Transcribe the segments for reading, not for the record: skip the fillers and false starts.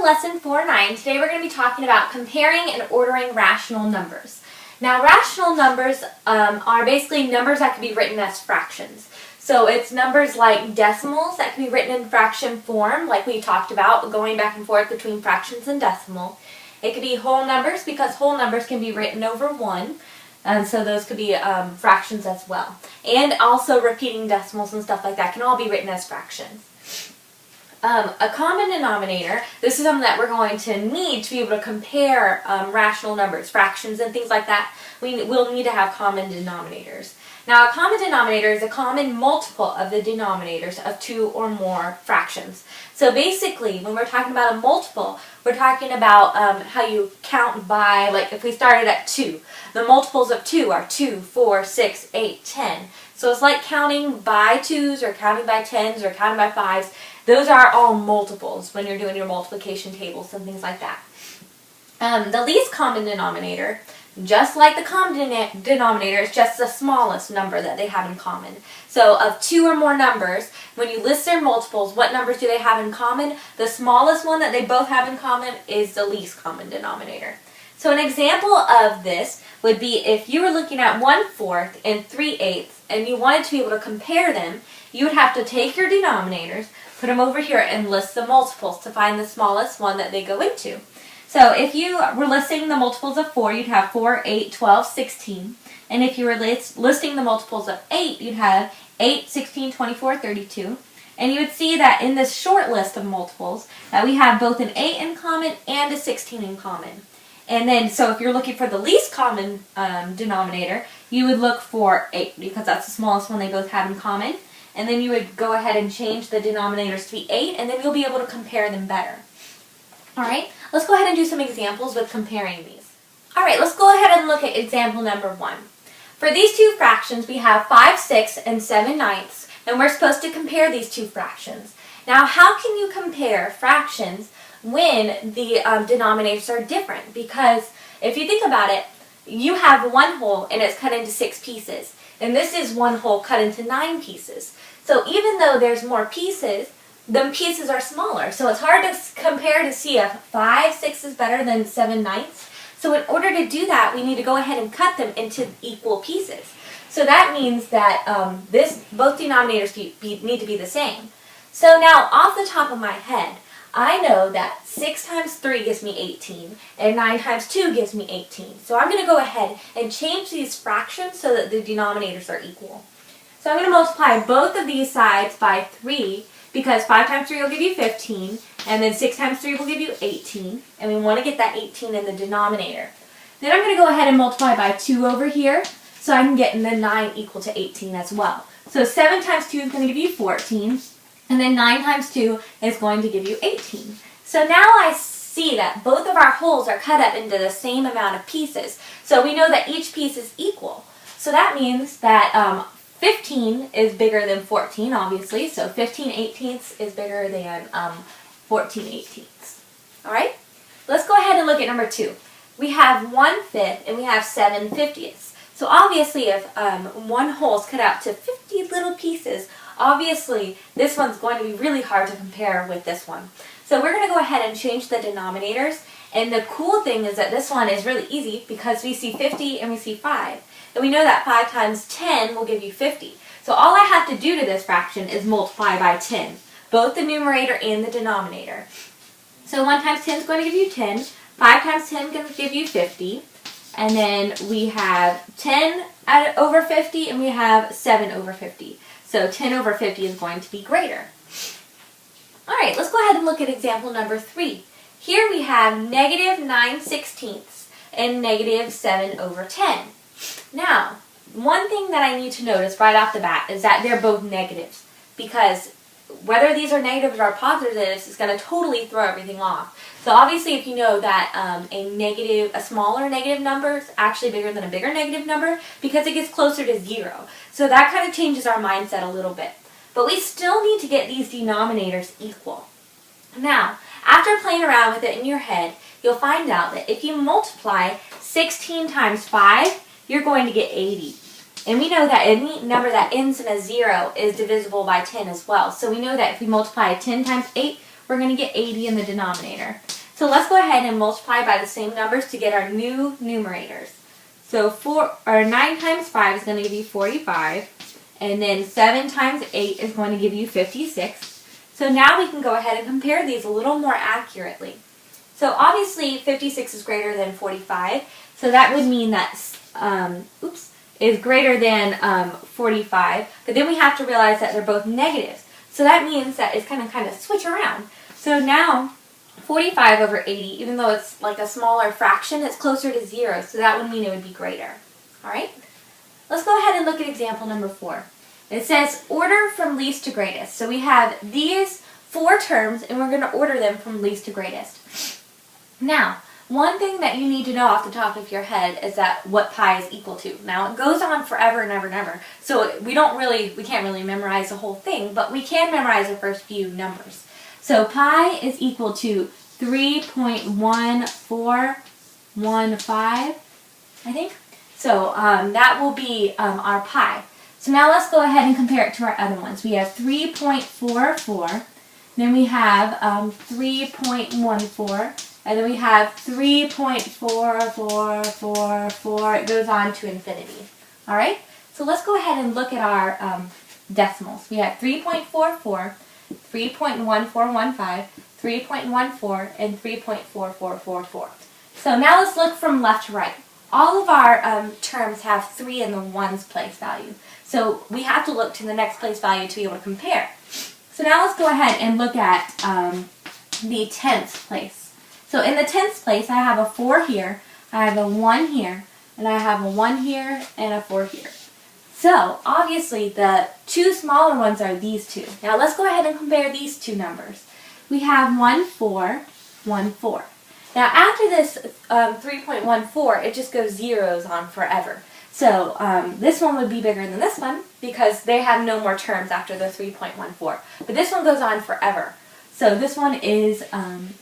lesson 4.9. Today we're going to be talking about comparing and ordering rational numbers. Now, rational numbers are basically numbers that can be written as fractions. So it's numbers like decimals that can be written in fraction form, like we talked about, going back and forth between fractions and decimal. It could be whole numbers because whole numbers can be written over 1. And so those could be fractions as well. And also repeating decimals and stuff like that can all be written as fractions. A common denominator, this is something that we're going to need to be able to compare rational numbers, fractions and things like that. We'll need to have common denominators. Now, a common denominator is a common multiple of the denominators of 2 or more fractions. So basically, when we're talking about a multiple, we're talking about how you count by, like if we started at 2, the multiples of 2 are 2, 4, 6, 8, 10. So it's like counting by 2s or counting by 10s or counting by 5s. Those are all multiples when you're doing your multiplication tables and things like that. The least common denominator, just like the common denominator, is just the smallest number that they have in common. So of 2 or more numbers, when you list their multiples, what numbers do they have in common? The smallest one that they both have in common is the least common denominator. So an example of this would be if you were looking at 1/4 and 3/8 and you wanted to be able to compare them, you would have to take your denominators, put them over here, and list the multiples to find the smallest one that they go into. So if you were listing the multiples of 4, you'd have 4, 8, 12, 16. And if you were listing the multiples of 8, you'd have 8, 16, 24, 32. And you would see that in this short list of multiples that we have both an 8 in common and a 16 in common. And then, so if you're looking for the least common denominator, you would look for 8 because that's the smallest one they both have in common. And then you would go ahead and change the denominators to be 8, and then you'll be able to compare them better. Alright, let's go ahead and do some examples with comparing these. Alright, let's go ahead and look at example number 1. For these two fractions, we have 5/6 and 7/9, and we're supposed to compare these two fractions. Now, how can you compare fractions when the denominators are different? Because if you think about it, you have one whole and it's cut into 6 pieces. And this is one whole cut into 9 pieces. So even though there's more pieces, the pieces are smaller. So it's hard to compare to see if 5/6 is better than 7/9. So in order to do that, we need to go ahead and cut them into equal pieces. So that means that both denominators need to be the same. So now, off the top of my head, I know that 6 times 3 gives me 18, and 9 times 2 gives me 18. So I'm going to go ahead and change these fractions so that the denominators are equal. So I'm going to multiply both of these sides by 3, because 5 times 3 will give you 15, and then 6 times 3 will give you 18, and we want to get that 18 in the denominator. Then I'm going to go ahead and multiply by 2 over here, so I can get the 9 equal to 18 as well. So 7 times 2 is going to give you 14, and then 9 times 2 is going to give you 18. So now I see that both of our wholes are cut up into the same amount of pieces. So we know that each piece is equal. So that means that 15 is bigger than 14, obviously. So 15/18 is bigger than 14/18. Alright? Let's go ahead and look at number 2. We have 1/5 and we have 7/50. So obviously if one whole is cut out to 50 little pieces, obviously this one's going to be really hard to compare with this one. So we're going to go ahead and change the denominators. And the cool thing is that this one is really easy because we see 50 and we see 5. And we know that 5 times 10 will give you 50. So all I have to do to this fraction is multiply by 10, both the numerator and the denominator. So 1 times 10 is going to give you 10. 5 times 10 is going to give you 50. And then we have 10 over 50 and we have 7 over 50. So 10 over 50 is going to be greater. Alright, let's go ahead and look at example number 3. Here we have -9/16 and -7 over 10. Now, one thing that I need to notice right off the bat is that they're both negatives, because whether these are negatives or positives is going to totally throw everything off. So obviously if you know that a smaller negative number is actually bigger than a bigger negative number because it gets closer to 0. So that kind of changes our mindset a little bit. But we still need to get these denominators equal. Now, after playing around with it in your head, you'll find out that if you multiply 16 times 5, you're going to get 80. And we know that any number that ends in a 0 is divisible by 10 as well. So we know that if we multiply 10 times 8, we're going to get 80 in the denominator. So let's go ahead and multiply by the same numbers to get our new numerators. So 9 times 5 is going to give you 45, and then 7 times 8 is going to give you 56. So now we can go ahead and compare these a little more accurately. So obviously 56 is greater than 45, so that would mean that is greater than 45, but then we have to realize that they're both negatives. So that means that it's kind of switch around. So now 45 over 80, even though it's like a smaller fraction, it's closer to 0, so that would mean it would be greater. Alright? Let's go ahead and look at example number 4. It says order from least to greatest. So we have these 4 terms, and we're going to order them from least to greatest. Now, one thing that you need to know off the top of your head is that what pi is equal to. Now, it goes on forever and ever and ever, so we can't really memorize the whole thing, but we can memorize the first few numbers. So pi is equal to 3.1415, I think. So that will be our pi. So now let's go ahead and compare it to our other ones. We have 3.44, then we have 3.14, and then we have 3.4444. It goes on to infinity. All right? So let's go ahead and look at our decimals. We have 3.44, 3.1415, 3.14, and 3.4444. So now let's look from left to right. All of our terms have 3 in the ones place value. So we have to look to the next place value to be able to compare. So now let's go ahead and look at the tenths place. So in the tenths place, I have a 4 here, I have a 1 here, and I have a 1 here and a 4 here. So obviously the 2 smaller ones are these 2. Now let's go ahead and compare these 2 numbers. We have 1, 4, 1, 4. Now after this 3.14, it just goes zeros on forever. So this one would be bigger than this one because they have no more terms after the 3.14. But this one goes on forever. So this one is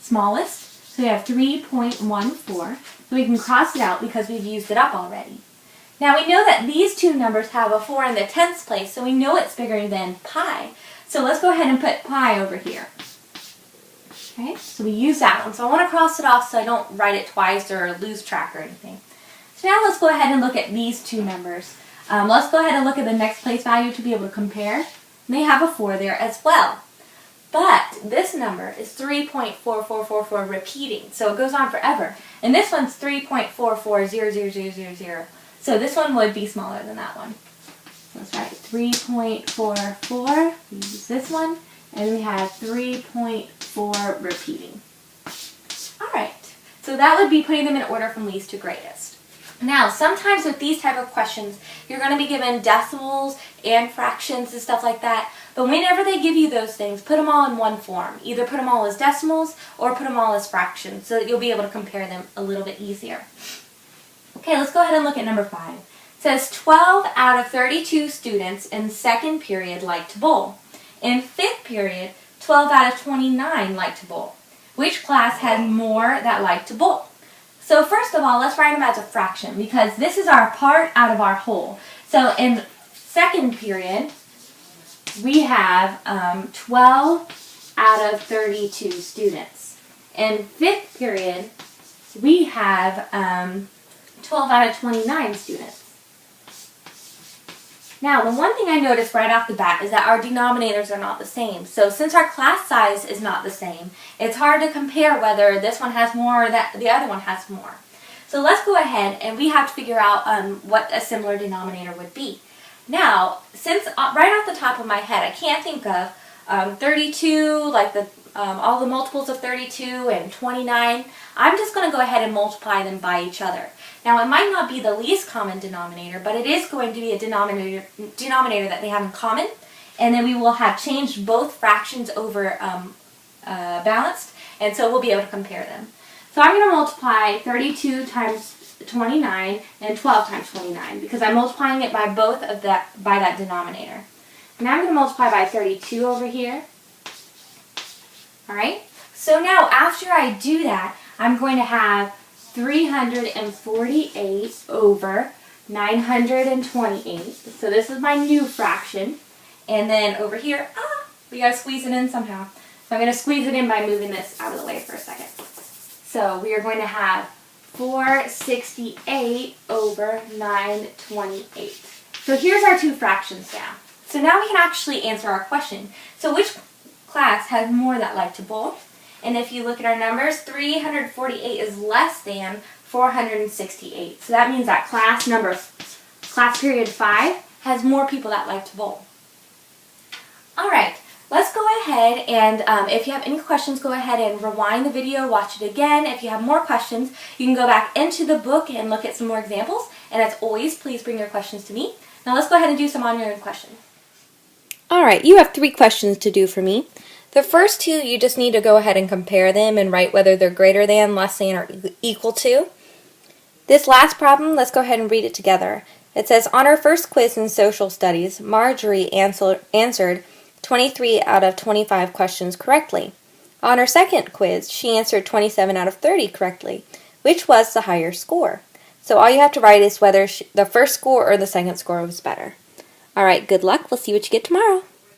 smallest. So we have 3.14. So we can cross it out because we've used it up already. Now we know that these 2 numbers have a 4 in the tenths place, so we know it's bigger than pi. So let's go ahead and put pi over here. Okay, so we use that one. So I want to cross it off so I don't write it twice or lose track or anything. So now let's go ahead and look at these 2 numbers. Let's go ahead and look at the next place value to be able to compare. And they have a 4 there as well. But this number is 3.4444 repeating, so it goes on forever. And this one's 3.440000. So this one would be smaller than that one. So let's write 3.44, we use this one, and we have 3.4 repeating. Alright, so that would be putting them in order from least to greatest. Now, sometimes with these type of questions, you're going to be given decimals and fractions and stuff like that. But whenever they give you those things, put them all in one form. Either put them all as decimals or put them all as fractions so that you'll be able to compare them a little bit easier. Okay, let's go ahead and look at number 5. It says 12 out of 32 students in second period like to bowl. In fifth period, 12 out of 29 like to bowl. Which class had more that like to bowl? So first of all, let's write them as a fraction because this is our part out of our whole. So in second period, we have 12 out of 32 students. In fifth period, we have 12 out of 29 students. Now, the one thing I noticed right off the bat is that our denominators are not the same. So since our class size is not the same, it's hard to compare whether this one has more or that the other one has more. So let's go ahead and we have to figure out what a similar denominator would be. Now, since right off the top of my head, I can't think of 32, like all the multiples of 32 and 29, I'm just going to go ahead and multiply them by each other. Now, it might not be the least common denominator, but it is going to be a denominator that they have in common, and then we will have changed both fractions over balanced, and so we'll be able to compare them. So I'm going to multiply 32 times 29 and 12 times 29 because I'm multiplying it by both of that denominator. Now I'm going to multiply by 32 over here. Alright, so now after I do that, I'm going to have 348 over 928. So this is my new fraction. And then over here, we got to squeeze it in somehow. So I'm going to squeeze it in by moving this out of the way for a second. So we are going to have 468 over 928. So here's our two fractions now. So now we can actually answer our question. So which class has more that like to bowl? And if you look at our numbers, 348 is less than 468. So that means that class period 5 has more people that like to bowl. Alright, let's go ahead and if you have any questions, go ahead and rewind the video, watch it again. If you have more questions, you can go back into the book and look at some more examples. And as always, please bring your questions to me. Now let's go ahead and do some on your own questions. Alright, you have 3 questions to do for me. The first 2, you just need to go ahead and compare them and write whether they're greater than, less than, or equal to. This last problem, let's go ahead and read it together. It says, on her first quiz in social studies, Marjorie answered 23 out of 25 questions correctly. On her second quiz, she answered 27 out of 30 correctly. Which was the higher score? So all you have to write is whether the first score or the second score was better. Alright, good luck. We'll see what you get tomorrow.